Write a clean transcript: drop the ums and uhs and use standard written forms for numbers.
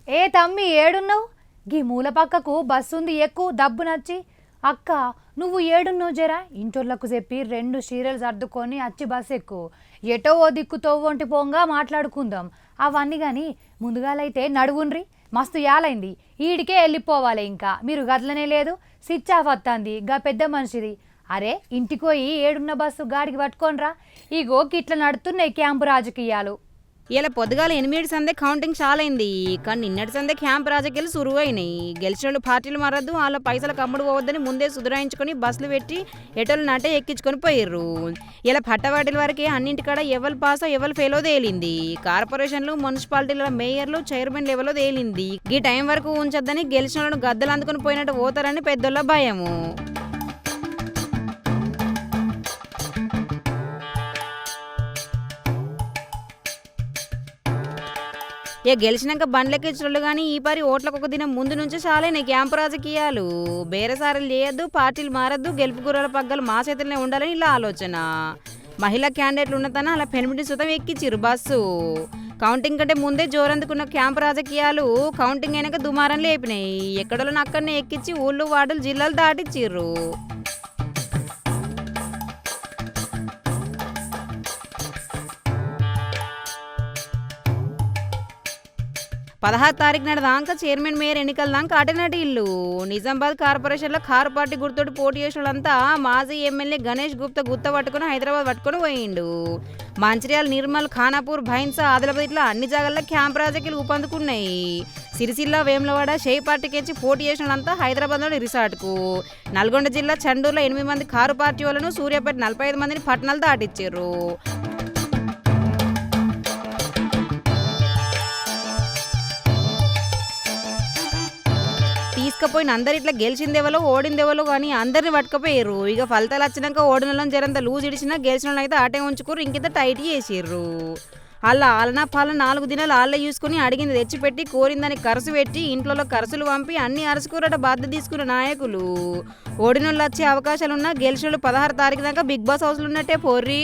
ఏ తమ్మి ఏడున్నావు? గీ మూల పక్కకు బస్సుంది, ఎక్కు దబ్బు నచ్చి. అక్క నువ్వు ఏడున్నావు జరా ఇంటోళ్ళకు చెప్పి 2 చీరలు సర్దుకొని అచ్చి బస్ ఎక్కు. ఎటో ఓ దిక్కు తోవ్వంటి పోంగా మాట్లాడుకుందాం అవన్నీ కానీ ముందుగాలైతే నడువుండ్రి. మస్తు యాలైంది, ఈడికే వెళ్ళిపోవాలి. ఇంకా మీరు గట్లనే లేదు, స్విచ్ ఆఫ్ వస్తుంది గా పెద్ద మనిషిది. అరే ఇంటికి పోయి ఏడున్న బస్సు గాడికి పట్టుకోనరా. ఇగో గిట్ల నడుతున్నాయి క్యాంపు రాజకీయాలు. ఇలా పొద్దుగాల 8 సందే కౌంటింగ్ చాలైంది, కానీ నిన్నటి సందే క్యాంప్ రాజకీయాలు సురువైనాయి. గెలిచిన పార్టీలు మారద్దు, వాళ్ళ పైసలకు అమ్ముడు పోవద్దని ముందే సుధరాయించుకొని బస్సులు పెట్టి ఎటోళ్ళు నాటే ఎక్కించుకొని పోయిర్రు. ఇలా పట్టవాటిల వరకే అన్నింటికాడ ఎవరు పాసో ఎవరు ఫెయిలో తేలింది. కార్పొరేషన్లు, మున్సిపాలిటీల మేయర్లు, చైర్మన్ లెవెల్లో తేలింది. ఈ టైం వరకు ఉంచొద్దని గెలిచిన వాళ్ళను గద్దలు అందుకుని పోయినట్టు పోతారని పెద్దోళ్ళ భయము. గెలిచినాక బండ్లెక్కించోళ్ళు కానీ ఈ పారి ఓట్లకు ఒక దినం ముందు నుంచి చాలైన క్యాంపు రాజకీయాలు. బేరసారలు చేయొద్దు, పార్టీలు మారద్దు, గెలుపు గుర్రాల పగ్గాలు మా చేతుల్లోనే ఉండాలని ఇలా ఆలోచన. మహిళా క్యాండిడేట్లు ఉన్నతన అలా పెనిమిటి సుతం ఎక్కించిర్రు బస్సు. కౌంటింగ్ కంటే ముందే జోరందుకున్న క్యాంపు రాజకీయాలు కౌంటింగ్ అయినాక దుమారం లేపినాయి. ఎక్కడోళ్ళని అక్కడనే ఎక్కించి ఊళ్ళు, వార్డులు, జిల్లాలు దాటిచ్చిర్రు. 16 తారీఖు నాడు దాకా చైర్మన్, మేయర్ ఎన్నికల దాకా అటనటి ఇల్లు. నిజామాబాద్ కార్పొరేషన్లో కారు పార్టీ గుర్తుతో పోటీ చేసిన వాళ్ళంతా మాజీ ఎమ్మెల్యే గణేష్ గుప్తా గుత్త పట్టుకుని హైదరాబాద్ పట్టుకుని పోయిండు. మంచిర్యాల, నిర్మల్, ఖానాపూర్, భైన్సా, ఆదిలాబాద్ ఇట్లా అన్ని జాగాల్లో క్యాంప్ రాజకీయాలు ఊపందుకున్నాయి. సిరిసిల్ల, వేములవాడ, షేయ్ పార్టీకి పోటీ చేసిన వాళ్ళంతా హైదరాబాద్లోని రిసార్ట్కు. నల్గొండ జిల్లా చండూరులో 8 మంది కారు పార్టీ వాళ్ళను, సూర్యాపేట 45 మందిని పట్టణాలు దాటిచ్చారు. తీసుకపోయిన అందరు ఇట్లా గెలిచిందేవలో ఓడిందేవలో కానీ అందరిని పట్టుకపోయారు. ఇక ఫలితాలు వచ్చినాక ఓడిన జరంత లూజ్ ఇడిచినా గెలిచిన అయితే ఆటే ఉంచుకోరు, ఇంకింత టైట్ చేసిర్రు. అలా ఆలనా పాలన 4 దినాలు ఆళ్ళే చూసుకుని అడిగింది తెచ్చిపెట్టి కోరిందని ఖర్చు పెట్టి ఇంట్లో ఖర్చులు పంపి అన్ని అరుచుకోరట బాధ్యత తీసుకున్న నాయకులు. ఓడినోళ్ళు వచ్చే అవకాశాలున్నా గెలిచిన 16 తారీఖు దాకా బిగ్ బాస్ హౌస్లు ఉన్నట్టే పోర్రి.